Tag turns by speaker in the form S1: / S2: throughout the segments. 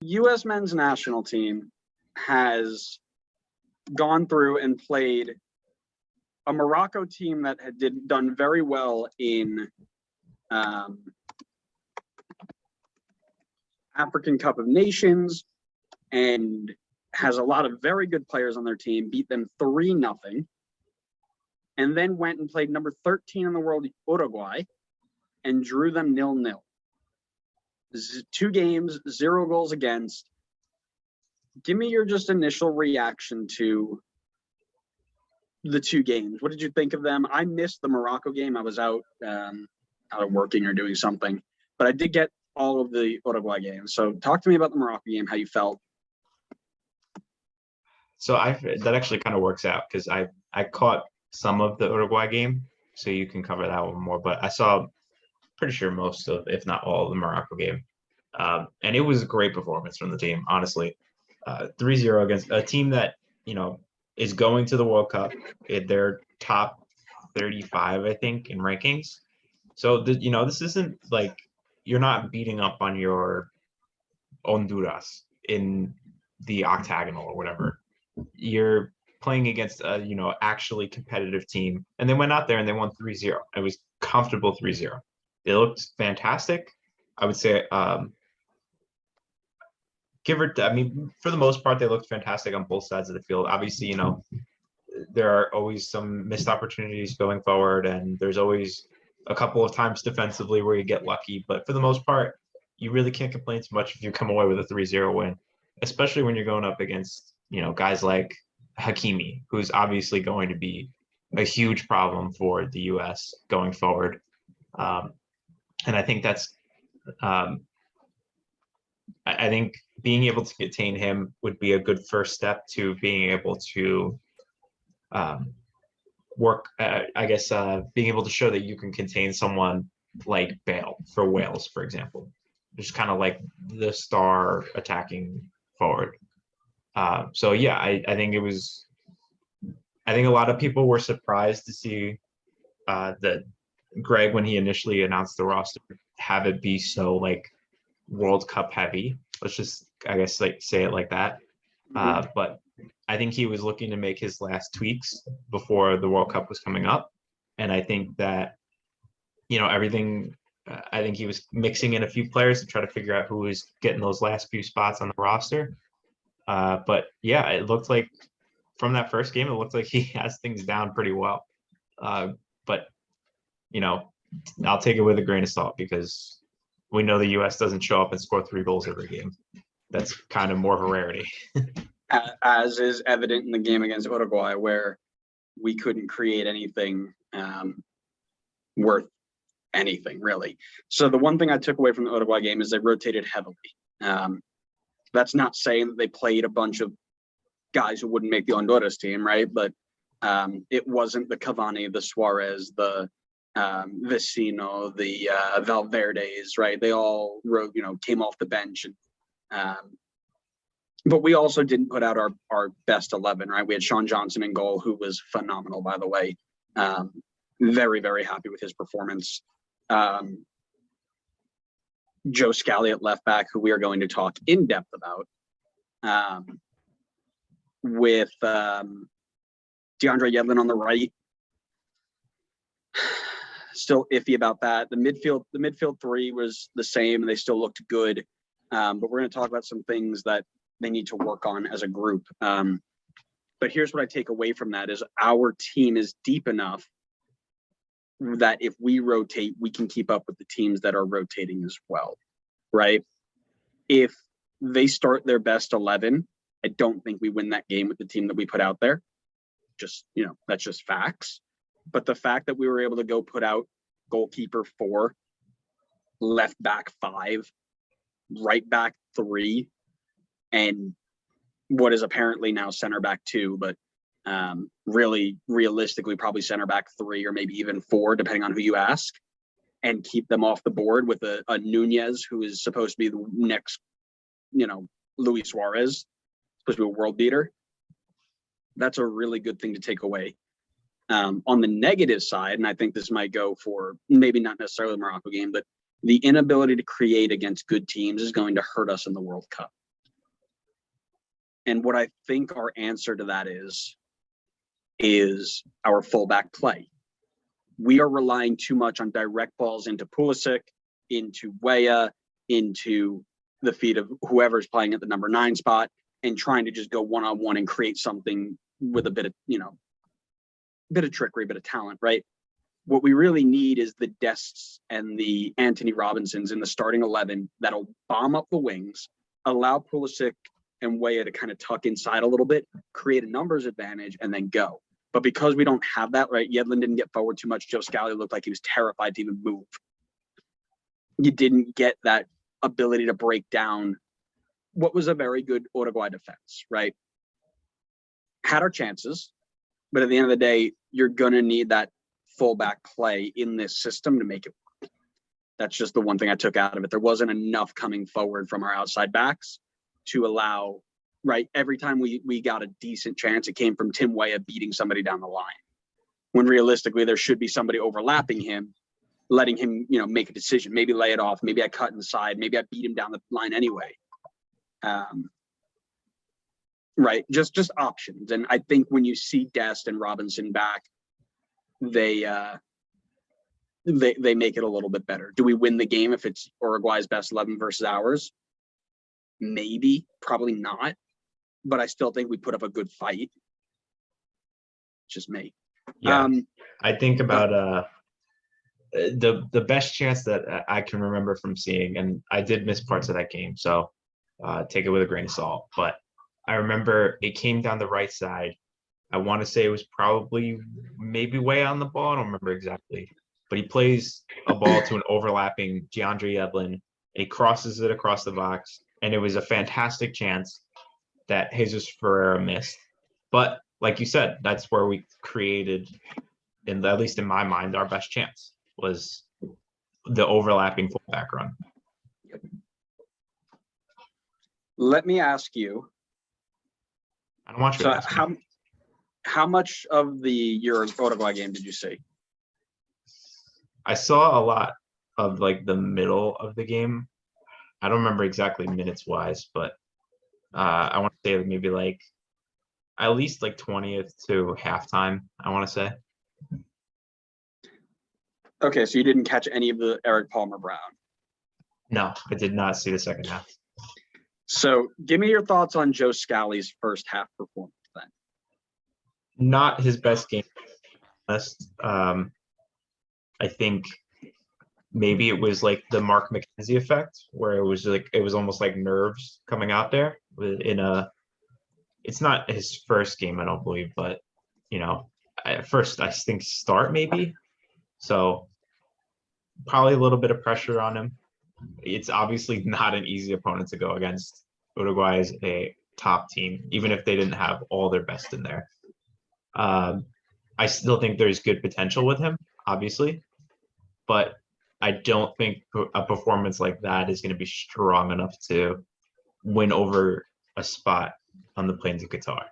S1: U.S. men's national team has gone through and played a Morocco team that had done very well in African Cup of Nations and has a lot of very good players on their team, beat them 3-0, and then went and played number 13 in the world, Uruguay, and drew them 0-0. 2 games, 0 goals against. Give me your just initial reaction to the 2 games. What did you think of them? I missed the Morocco game. I was out working or doing something, but I did get all of the Uruguay games. So talk to me about the Morocco game, how you felt.
S2: So that actually kind of works out because I caught some of the Uruguay game, so you can cover that one more. But I saw pretty sure most of, if not all, of the Morocco game, and it was a great performance from the team. Honestly, 3-0 against a team that is going to the World Cup. They're top 35, I think, in rankings. So this isn't like you're not beating up on your Honduras in the octagonal or whatever. You're playing against a actually competitive team, and they went out there and they won 3-0. It was comfortable 3-0. They looked fantastic. I would say for the most part, they looked fantastic on both sides of the field. Obviously, there are always some missed opportunities going forward, and there's always a couple of times defensively where you get lucky. But for the most part, you really can't complain too much if you come away with a 3-0 win, especially when you're going up against, guys like Hakimi, who's obviously going to be a huge problem for the U.S. going forward. And I think that's I think being able to contain him would be a good first step to being able to work, being able to show that you can contain someone like Bale for Wales, for example, just kind of like the star attacking forward. I think a lot of people were surprised to see that Greg, when he initially announced the roster, have it be so like World Cup heavy. Let's just, say it like that. But I think he was looking to make his last tweaks before the World Cup was coming up. And I think that, everything, I think he was mixing in a few players to try to figure out who was getting those last few spots on the roster. But yeah, it looked like from that first game, it looked like he has things down pretty well. But I'll take it with a grain of salt because we know the U.S. doesn't show up and score 3 goals every game. That's kind of more of a rarity.
S1: As is evident in the game against Uruguay, where we couldn't create anything worth anything, really. So the one thing I took away from the Uruguay game is they rotated heavily. That's not saying that they played a bunch of guys who wouldn't make the Honduras team, right? But it wasn't the Cavani, the Suarez, the Vecino, the Valverdes, right? They all came off the bench. But we also didn't put out our best 11, right? We had Sean Johnson in goal, who was phenomenal, by the way. Very, very happy with his performance. Joe Scally at left back, who we are going to talk in depth about. With DeAndre Yedlin on the right. Still iffy about that. The midfield 3 was the same. They still looked good. But we're going to talk about some things that they need to work on as a group. But here's what I take away from that is our team is deep enough that if we rotate, we can keep up with the teams that are rotating as well, right? If they start their best 11, I don't think we win that game with the team that we put out there. Just, that's just facts. But the fact that we were able to go put out goalkeeper 4, left back 5, right back 3, and what is apparently now center back 2, but really realistically probably center back 3 or maybe even 4, depending on who you ask, and keep them off the board with a Nunez who is supposed to be the next, Luis Suarez, supposed to be a world beater. That's a really good thing to take away. On the negative side, and I think this might go for maybe not necessarily the Morocco game, but the inability to create against good teams is going to hurt us in the World Cup, And what I think our answer to that is our fullback play. We are relying too much on direct balls into Pulisic, into Weah, into the feet of whoever's playing at the number 9 spot, and trying to just go one-on-one and create something with a bit of, bit of trickery, bit of talent, right? What we really need is the Dests and the Anthony Robinsons in the starting 11 that'll bomb up the wings, allow Pulisic and Weah to kind of tuck inside a little bit, create a numbers advantage, and then go. But because we don't have that, right? Yedlin didn't get forward too much. Joe Scally looked like he was terrified to even move. You didn't get that ability to break down what was a very good Uruguay defense, right? Had our chances, but at the end of the day, you're going to need that fullback play in this system to make it work. That's just the one thing I took out of it. There wasn't enough coming forward from our outside backs to allow, right? Every time we got a decent chance, it came from Tim Weah beating somebody down the line. When realistically, there should be somebody overlapping him, letting him, make a decision. Maybe lay it off. Maybe I cut inside. Maybe I beat him down the line anyway. Right, just options. And I think when you see Dest and Robinson back, they make it a little bit better. Do we win the game if it's Uruguay's best 11 versus ours? Maybe, probably not. But I still think we put up a good fight. Just me.
S2: Yeah, I think about the best chance that I can remember from seeing, and I did miss parts of that game, so take it with a grain of salt. But I remember it came down the right side. I want to say it was probably maybe way on the ball. I don't remember exactly. But he plays a ball to an overlapping DeAndre Yedlin. He crosses it across the box. And it was a fantastic chance that Jesus Ferreira missed. But like you said, that's where we created, at least in my mind, our best chance was the overlapping fullback run.
S1: Let me ask you.
S2: I don't want you to ask me.
S1: How much of the Uruguay game did you see?
S2: I saw a lot of like the middle of the game. I don't remember exactly minutes wise, but I want to say maybe like at least like 20th to halftime, I want to say. Okay,
S1: so you didn't catch any of the Eric Palmer Brown?
S2: No, I did not see the second half.
S1: So give me your thoughts on Joe Scally's first half performance then.
S2: Not his best game. I think maybe it was like the Mark McKenzie effect, where it was almost like nerves coming out there it's not his first game, I don't believe, but at first I think start maybe. So probably a little bit of pressure on him. It's obviously not an easy opponent to go against. Uruguay is a top team, even if they didn't have all their best in there. I still think there's good potential with him, obviously, but I don't think a performance like that is going to be strong enough to win over a spot on the Plains of Qatar.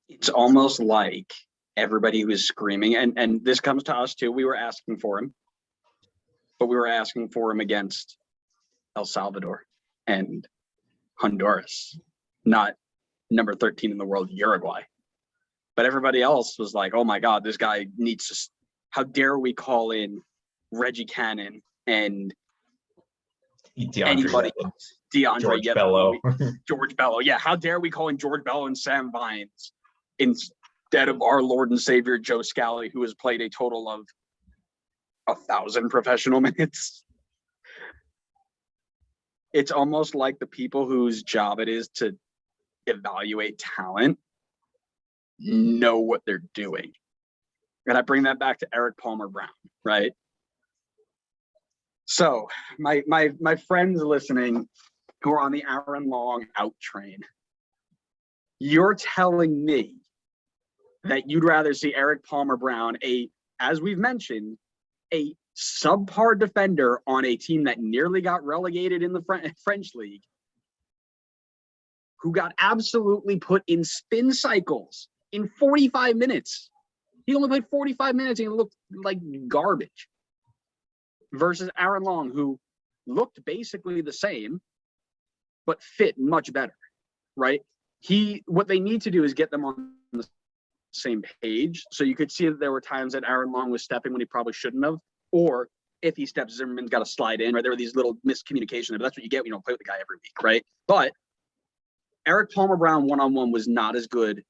S1: It's almost like everybody was screaming, and this comes to us too. We were asking for him, but we were asking for him against El Salvador and Honduras, not number 13 in the world, Uruguay. But everybody else was like, oh my God, this guy needs to, how dare we call in Reggie Cannon and anybody,
S2: George Bello.
S1: George Bello. Yeah, how dare we call in George Bello and Sam Vines instead of our Lord and Savior Joe Scally, who has played a total of 1,000 professional minutes. It's almost like the people whose job it is to evaluate talent know what they're doing. And I bring that back to Eric Palmer Brown, right? So my friends listening who are on the Aaron Long out train, you're telling me that you'd rather see Eric Palmer Brown, as we've mentioned, a subpar defender on a team that nearly got relegated in the French league, who got absolutely put in spin cycles in 45 minutes. He only played 45 minutes and he looked like garbage. Versus Aaron Long, who looked basically the same, but fit much better, right? What they need to do is get them on the same page. So you could see that there were times that Aaron Long was stepping when he probably shouldn't have, or if he steps, Zimmerman's got to slide in, right? There were these little miscommunications, but that's what you get when you don't play with the guy every week, right? But Eric Palmer Brown one-on-one was not as good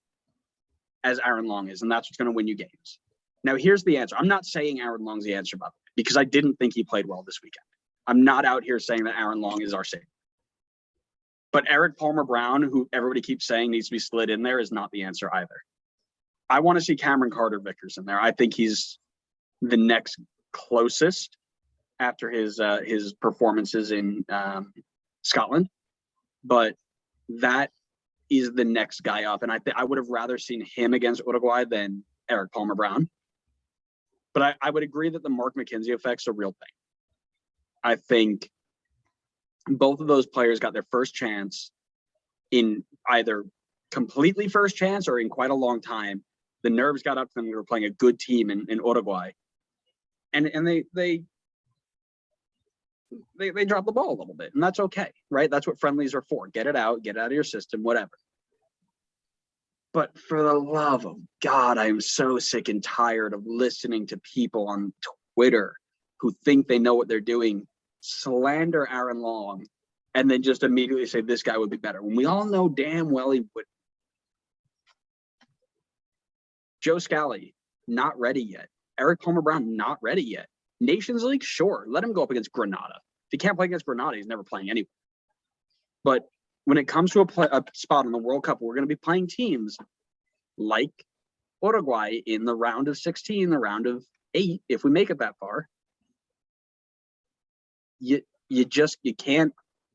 S1: as Aaron Long is, and that's what's going to win you games. Now, here's the answer. I'm not saying Aaron Long's the answer, by the way, because I didn't think he played well this weekend. I'm not out here saying that Aaron Long is our savior. But Eric Palmer Brown, who everybody keeps saying needs to be slid in there, is not the answer either. I want to see Cameron Carter-Vickers in there. I think he's the next closest after his performances in Scotland, but that is the next guy up. And I would have rather seen him against Uruguay than Eric Palmer Brown. But I would agree that the Mark McKenzie effect's a real thing. I think both of those players got their first chance in either completely first chance or in quite a long time. The nerves got up to them. We were playing a good team in Uruguay. And they dropped the ball a little bit, and that's okay, right? That's what friendlies are for. Get it out of your system, whatever. But for the love of God, I'm so sick and tired of listening to people on Twitter who think they know what they're doing, slander Aaron Long, and then just immediately say this guy would be better, when we all know damn well he would. Joe Scally, not ready yet. Eric Palmer Brown, not ready yet. Nations League, sure, let him go up against Granada. If he can't play against Granada, he's never playing anyway. But when it comes to a spot in the World Cup, we're going to be playing teams like Uruguay in the round of 16, the round of 8, if we make it that far. You can't,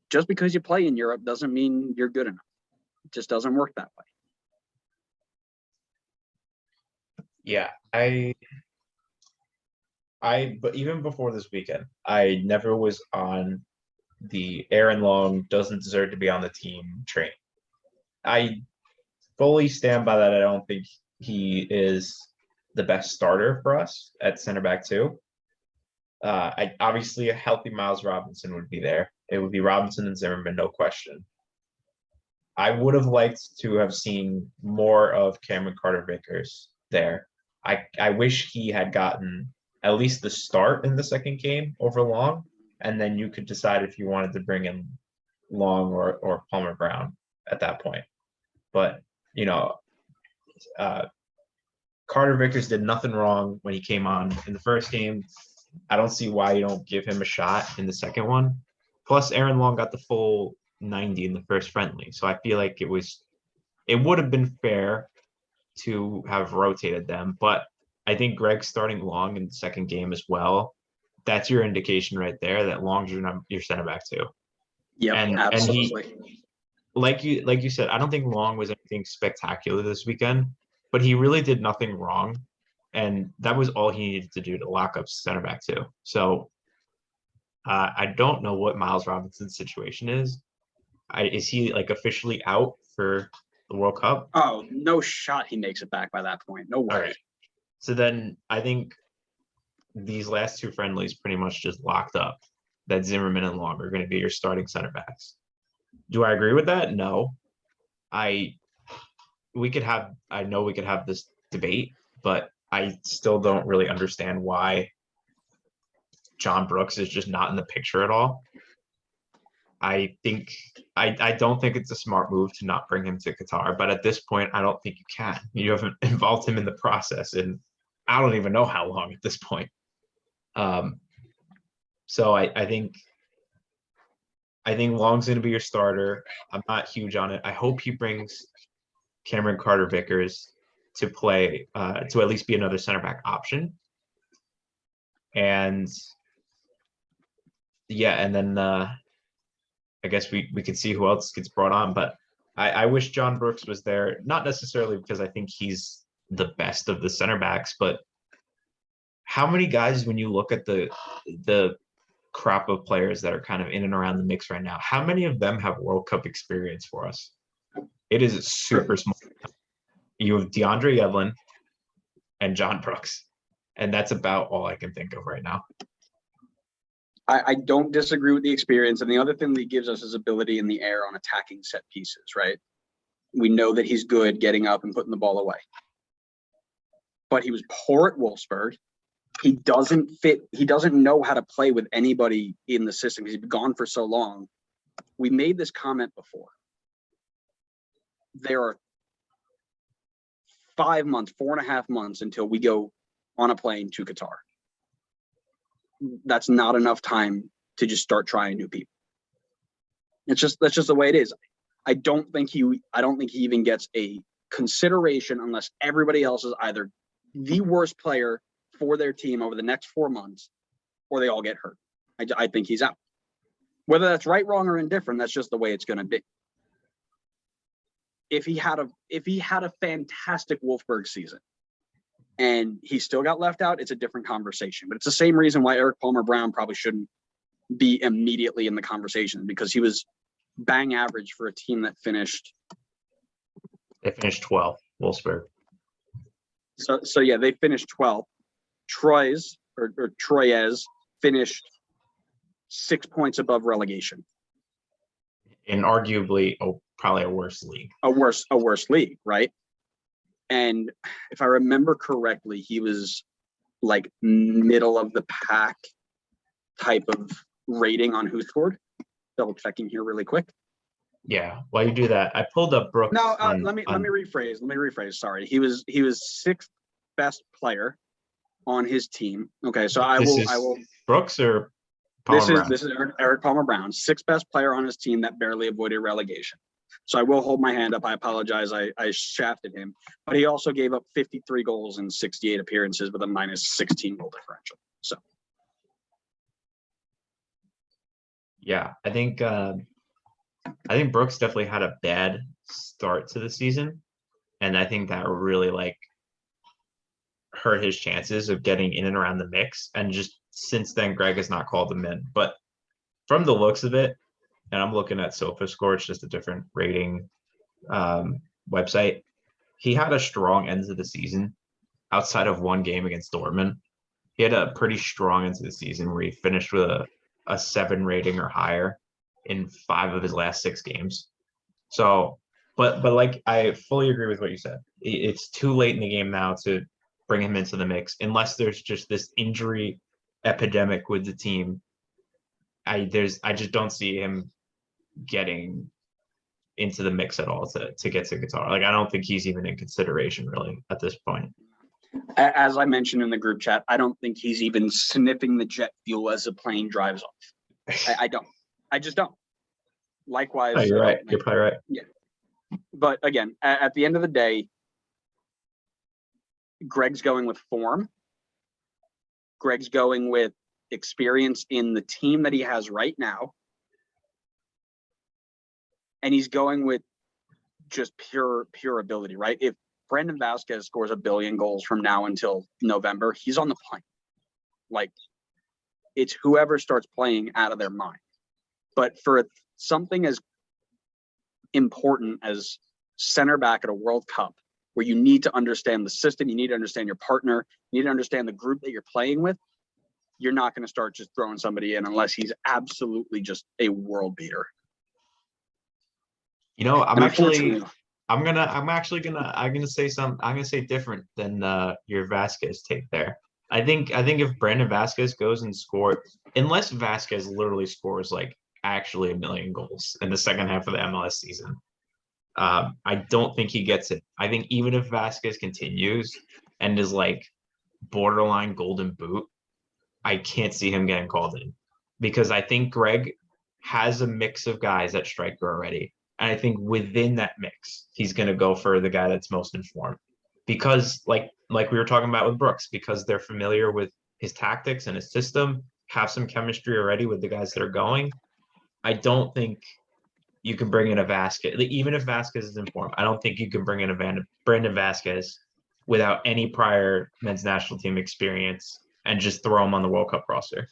S1: just because you play in Europe doesn't mean you're good enough. It just doesn't work that way.
S2: Yeah, but even before this weekend, I never was on the Aaron Long doesn't deserve to be on the team train. I fully stand by that. I don't think he is the best starter for us at center back too. Obviously a healthy Miles Robinson would be there. It would be Robinson and Zimmerman, no question. I would have liked to have seen more of Cameron Carter-Vickers there. I wish he had gotten at least the start in the second game over Long, and then you could decide if you wanted to bring in Long or Palmer Brown at that point. But, you know, Carter-Vickers did nothing wrong when he came on in the first game. I don't see why you don't give him a shot in the second one. Plus, Aaron Long got the full 90 in the first friendly. So I feel like it would have been fair to have rotated them. But I think Greg starting Long in the second game as well, that's your indication right there that Long's your center back too.
S1: Yeah, absolutely.
S2: And he, like you said, I don't think Long was anything spectacular this weekend, but he really did nothing wrong. And that was all he needed to do to lock up center back too. So I don't know what Miles Robinson's situation is. Is he like officially out for the World Cup?
S1: Oh, no shot he makes it back by that point. No way.
S2: All right. So then I think these last two friendlies pretty much just locked up that Zimmerman and Long are going to be your starting center backs. Do I agree with that? No. I know we could have this debate, but I still don't really understand why John Brooks is just not in the picture at all. I don't think it's a smart move to not bring him to Qatar, but at this point, I don't think you can. You haven't involved him in the process, and I don't even know how long at this point. So I think Long's going to be your starter. I'm not huge on it. I hope he brings Cameron Carter-Vickers to play, to at least be another center back option. And yeah, and then I guess we can see who else gets brought on. But I wish John Brooks was there, not necessarily because I think he's the best of the center backs, but how many guys, when you look at the crop of players that are kind of in and around the mix right now, how many of them have World Cup experience for us? It is super small. You have DeAndre Yedlin and John Brooks, and that's about all I can think of right now.
S1: I don't disagree with the experience. And the other thing that he gives us is ability in the air on attacking set pieces, right? We know that he's good getting up and putting the ball away. But he was poor at Wolfsburg. He doesn't fit. He doesn't know how to play with anybody in the system. He's been gone for so long. We made this comment before. There are 5 months, 4.5 months until we go on a plane to Qatar. That's not enough time to just start trying new people. That's just the way it is. I don't think he even gets a consideration unless everybody else is either the worst player for their team over the next 4 months, or they all get hurt. I think he's out. Whether that's right, wrong, or indifferent, that's just the way it's going to be. If he had a fantastic Wolfsburg season and he still got left out, it's a different conversation. But it's the same reason why Eric Palmer-Brown probably shouldn't be immediately in the conversation, because he was bang average for a team that finished.
S2: They finished 12th, Wolfsburg.
S1: So yeah, they finished 12th. Troyes finished 6 points above relegation.
S2: In arguably probably a worse league.
S1: A worse league, right? And if I remember correctly, he was like middle of the pack type of rating on Who Scored. Double checking here really quick.
S2: Yeah, while you do that, I pulled up Brooks.
S1: No, let me rephrase. Sorry, he was 6th best player on his team. Okay, so I will.
S2: Brooks or Palmer
S1: this is Eric Palmer-Brown, 6th best player on his team that barely avoided relegation. So I will hold my hand up. I apologize. I shafted him, but he also gave up 53 goals in 68 appearances with a -16 goal differential. So
S2: yeah, I think Brooks definitely had a bad start to the season, and I think that really hurt his chances of getting in and around the mix. And just since then, Greg has not called him in. But from the looks of it, and I'm looking at SofaScore, it's just a different rating website. He had a strong end to the season outside of one game against Dortmund. He had a pretty strong end to the season where he finished with a 7 rating or higher in 5 of his last 6 games. So, but like, I fully agree with what you said. It's too late in the game now to bring him into the mix, unless there's just this injury epidemic with the team. I just don't see him getting into the mix at all to get to Qatar. Like, I don't think he's even in consideration really at this point.
S1: As I mentioned in the group chat, I don't think he's even sniffing the jet fuel as the plane drives off. I don't. I just don't. Likewise.
S2: Oh, you're right. You're probably right.
S1: Yeah. But again, at the end of the day, Greg's going with form. Greg's going with experience in the team that he has right now. And he's going with just pure ability, right? If Brandon Vasquez scores 1 billion goals from now until November, he's on the plane. Like, it's whoever starts playing out of their mind. But for something as important as center back at a World Cup, where you need to understand the system, you need to understand your partner, you need to understand the group that you're playing with, you're not going to start just throwing somebody in unless he's absolutely just a world beater.
S2: You know, I'm gonna say different than your Vasquez take there. I think if Brandon Vasquez goes and scores, unless Vasquez literally scores like actually 1 million goals in the second half of the MLS season, I don't think he gets it. I think even if Vasquez continues and is like borderline golden boot, I can't see him getting called in, because I think Greg has a mix of guys at striker already. And I think within that mix, he's going to go for the guy that's most informed, because like we were talking about with Brooks, because they're familiar with his tactics and his system, have some chemistry already with the guys that are going. I don't think you can bring in a Vasquez, even if Vasquez is informed. I don't think you can bring in a Brandon Vasquez without any prior men's national team experience and just throw him on the World Cup roster.